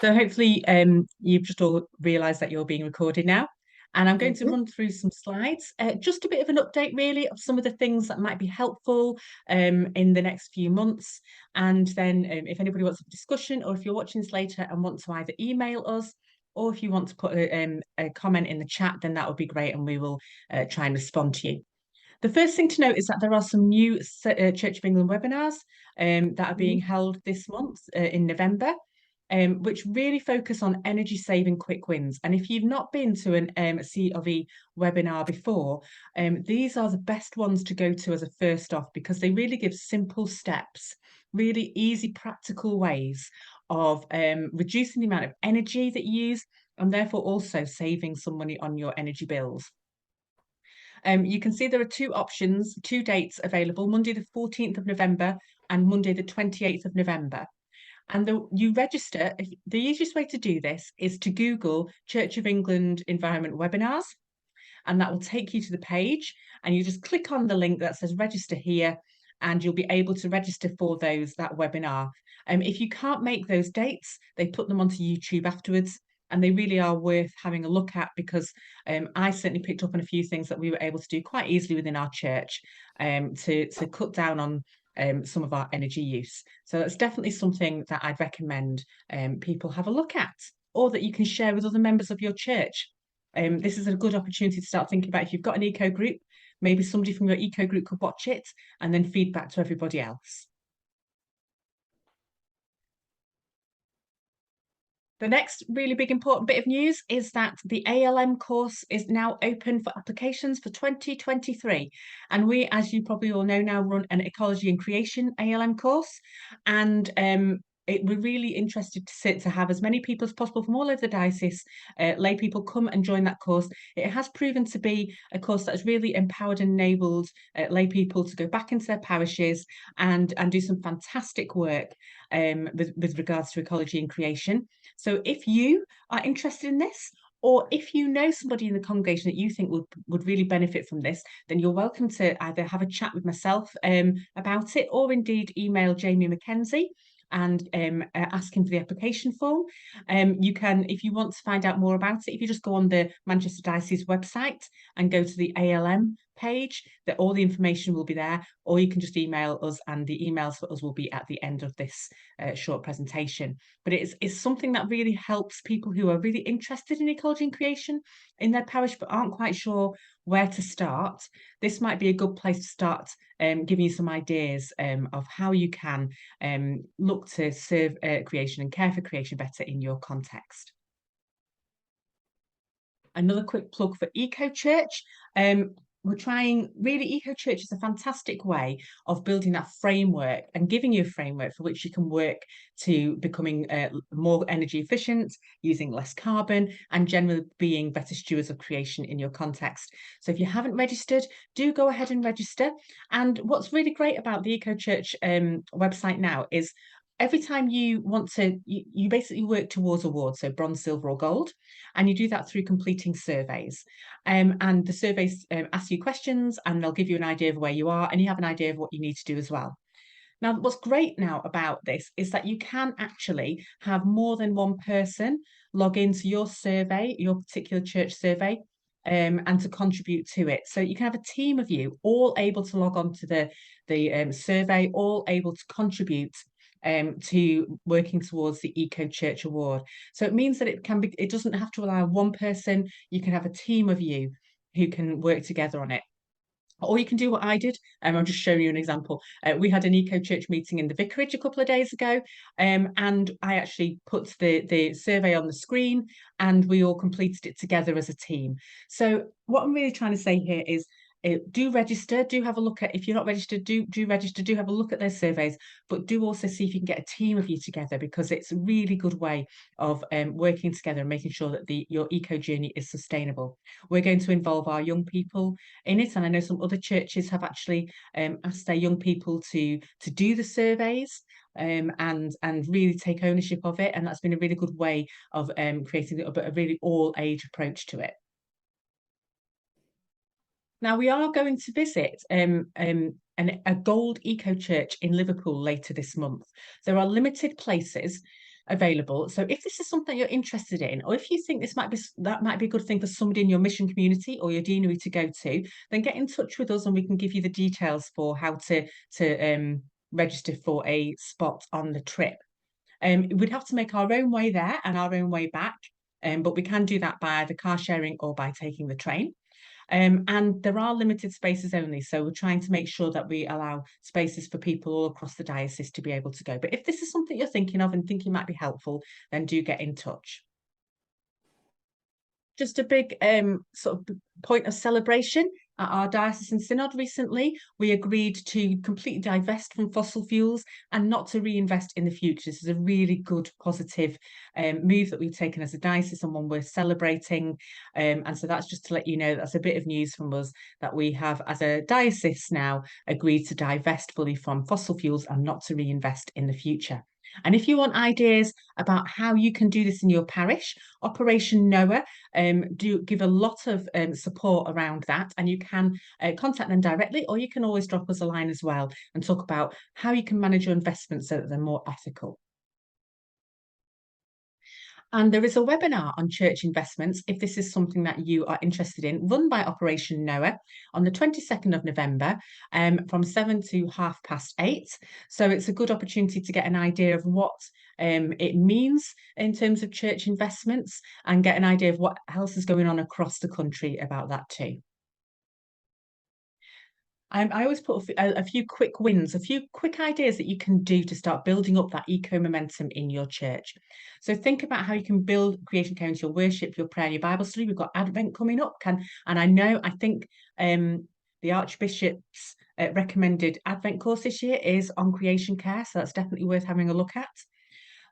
So hopefully you've just all realised that you're being recorded now. And I'm going to Mhm. run through some slides, just a bit of an update really of some of the things that might be helpful in the next few months. And then if anybody wants a discussion, or if you're watching this later and want to either email us, or if you want to put a comment in the chat, then that would be great and we will try and respond to you. The first thing to note is that there are some new Church of England webinars that are being Mhm. held this month in November, which really focus on energy saving quick wins. And if you've not been to a C of E webinar before, these are the best ones to go to as a first off because they really give simple steps, really easy, practical ways of reducing the amount of energy that you use and therefore also saving some money on your energy bills. You can see there are two options, two dates available, Monday the 14th of November and Monday the 28th of November. And you register, the easiest way to do this is to Google Church of England Environment Webinars, and that will take you to the page. And you just click on the link that says register here, and you'll be able to register for that webinar. If you can't make those dates, they put them onto YouTube afterwards, and they really are worth having a look at because I certainly picked up on a few things that we were able to do quite easily within our church to cut down on some of our energy use. So that's definitely something that I'd recommend people have a look at, or that you can share with other members of your church. This is a good opportunity to start thinking about if you've got an eco group, maybe somebody from your eco group could watch it and then feed back to everybody else. The next really big important bit of news is that the ALM course is now open for applications for 2023. And we, as you probably all know now, run an ecology and creation ALM course. And we're really interested to have as many people as possible from all over the diocese, lay people come and join that course. It has proven to be a course that has really empowered and enabled lay people to go back into their parishes and do some fantastic work with regards to ecology and creation. So if you are interested in this, or if you know somebody in the congregation that you think would really benefit from this, then you're welcome to either have a chat with myself about it, or indeed email Jamie Mackenzie and ask him for the application form. You can, if you want to find out more about it, if you just go on the Manchester Diocese website and go to the ALM page, that all the information will be there, or you can just email us, and the emails for us will be at the end of this short presentation. But it's something that really helps people who are really interested in ecology and creation in their parish but aren't quite sure where to start. This might be a good place to start giving you some ideas of how you can look to serve creation and care for creation better in your context. Another quick plug for Eco Church. We're trying, really, Eco Church is a fantastic way of building that framework and giving you a framework for which you can work to becoming more energy efficient, using less carbon, and generally being better stewards of creation in your context. So if you haven't registered, do go ahead and register. And what's really great about the Eco Church website now is every time you want to, you basically work towards awards, so bronze, silver, or gold. And you do that through completing surveys. And the surveys ask you questions and they'll give you an idea of where you are, and you have an idea of what you need to do as well. Now, what's great now about this is that you can actually have more than one person log into your survey, your particular church survey, and to contribute to it. So you can have a team of you all able to log on to the survey, all able to contribute to working towards the Eco Church Award. So it means that it doesn't have to allow one person. You can have a team of you who can work together on it. Or you can do what I did. I'm just showing you an example. We had an Eco Church meeting in the vicarage a couple of days ago, and I actually put the survey on the screen, and we all completed it together as a team. So what I'm really trying to say here is do register, do have a look at, if you're not registered, do register, do have a look at those surveys, but do also see if you can get a team of you together, because it's a really good way of working together and making sure that your eco journey is sustainable. We're going to involve our young people in it, and I know some other churches have actually asked their young people to do the surveys and really take ownership of it, and that's been a really good way of creating a really all age approach to it. Now, we are going to visit a gold eco church in Liverpool later this month. There are limited places. available. So if this is something you're interested in, or if you think that might be a good thing for somebody in your mission community or your deanery to go to, then get in touch with us and we can give you the details for how to register for a spot on the trip. We'd have to make our own way there and our own way back, but we can do that by either car sharing or by taking the train. And there are limited spaces only, so we're trying to make sure that we allow spaces for people all across the diocese to be able to go. But if this is something you're thinking of and think it might be helpful, then do get in touch. Just a big sort of point of celebration. At our diocesan synod recently, we agreed to completely divest from fossil fuels and not to reinvest in the future. This is a really good, positive move that we've taken as a diocese and one we're celebrating. And so that's just to let you know that's a bit of news from us that we have, as a diocese now, agreed to divest fully from fossil fuels and not to reinvest in the future. And if you want ideas about how you can do this in your parish, Operation Noah do give a lot of support around that, and you can contact them directly, or you can always drop us a line as well and talk about how you can manage your investments so that they're more ethical. And there is a webinar on church investments, if this is something that you are interested in, run by Operation Noah on the 22nd of November from 7 to 8:30. So it's a good opportunity to get an idea of what it means in terms of church investments and get an idea of what else is going on across the country about that too. I always put a few quick wins, a few quick ideas that you can do to start building up that eco momentum in your church. So think about how you can build creation care into your worship, your prayer, your Bible study. We've got Advent coming up, and I think the Archbishop's recommended Advent course this year is on creation care, so that's definitely worth having a look at.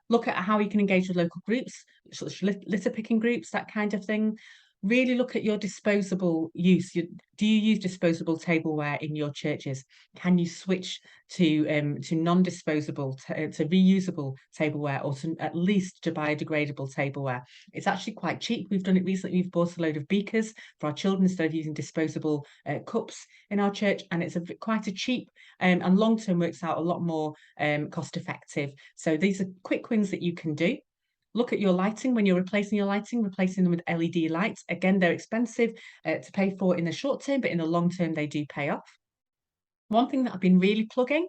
Look at how you can engage with local groups, such as litter picking groups, that kind of thing. Really look at your disposable use. Do you use disposable tableware in your churches? Can you switch to non-disposable, to reusable tableware, or at least to biodegradable tableware? It's actually quite cheap. We've done it recently. We've bought a load of beakers for our children instead of using disposable cups in our church, and it's quite a cheap and long-term works out a lot more cost effective. So these are quick wins that you can do. Look at your lighting. When you're replacing your lighting, replacing them with LED lights. Again, they're expensive to pay for in the short term, but in the long term, they do pay off. One thing that I've been really plugging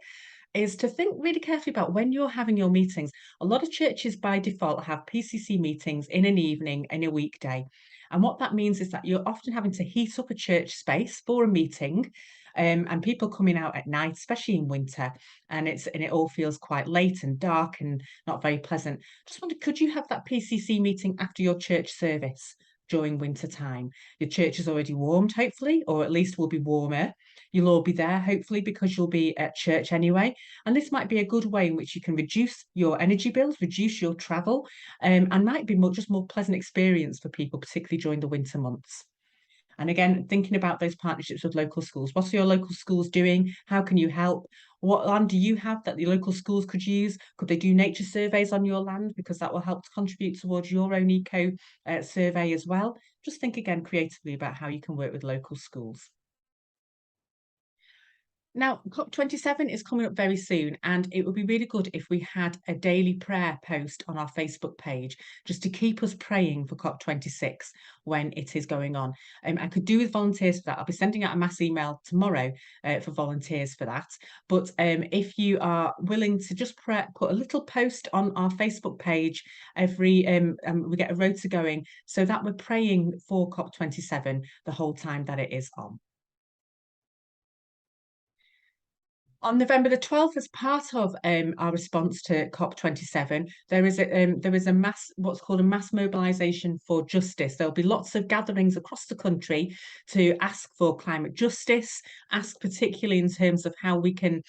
is to think really carefully about when you're having your meetings. A lot of churches by default have PCC meetings in an evening, in a weekday. And what that means is that you're often having to heat up a church space for a meeting, and people coming out at night, especially in winter, and it all feels quite late and dark and not very pleasant. Just wondered, could you have that PCC meeting after your church service during winter time? Your church is already warmed, hopefully, or at least will be warmer. You'll all be there, hopefully, because you'll be at church anyway. And this might be a good way in which you can reduce your energy bills, reduce your travel, and might be just more pleasant experience for people, particularly during the winter months. And again, thinking about those partnerships with local schools. What are your local schools doing? How can you help? What land do you have that the local schools could use? Could they do nature surveys on your land? Because that will help to contribute towards your own eco survey as well. Just think again creatively about how you can work with local schools. Now, COP27 is coming up very soon, and it would be really good if we had a daily prayer post on our Facebook page just to keep us praying for COP26 when it is going on. I could do with volunteers for that. I'll be sending out a mass email tomorrow for volunteers for that. But if you are willing to just put a little post on our Facebook page every, we get a rota going so that we're praying for COP27 the whole time that it is on. On November the 12th, as part of our response to COP27, there is a mass, what's called a mass mobilisation for justice. There'll be lots of gatherings across the country to ask for climate justice, ask particularly in terms of how we can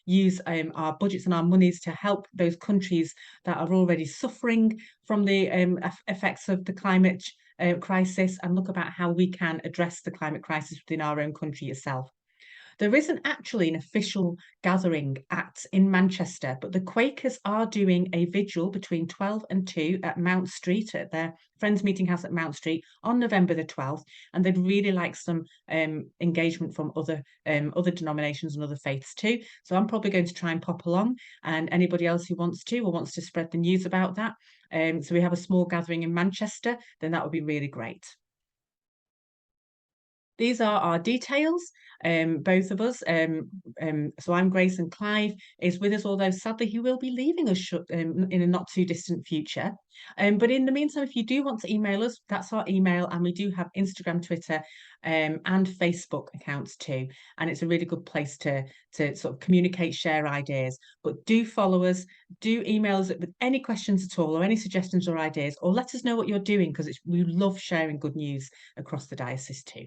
use our budgets and our monies to help those countries that are already suffering from the effects of the climate crisis, and look about how we can address the climate crisis within our own country itself. There isn't actually an official gathering in Manchester, but the Quakers are doing a vigil between 12 and 2 at Mount Street at their Friends Meeting House at Mount Street on November the 12th. And they'd really like some engagement from other denominations and other faiths too. So I'm probably going to try and pop along, and anybody else who wants to or wants to spread the news about that. So we have a small gathering in Manchester, then that would be really great. These are our details, both of us. So I'm Grace, and Clive is with us, although sadly he will be leaving us in a not too distant future. But in the meantime, if you do want to email us, that's our email, and we do have Instagram, Twitter, and Facebook accounts too. And it's a really good place to sort of communicate, share ideas. But do follow us, do email us with any questions at all, or any suggestions or ideas, or let us know what you're doing, because we love sharing good news across the diocese too.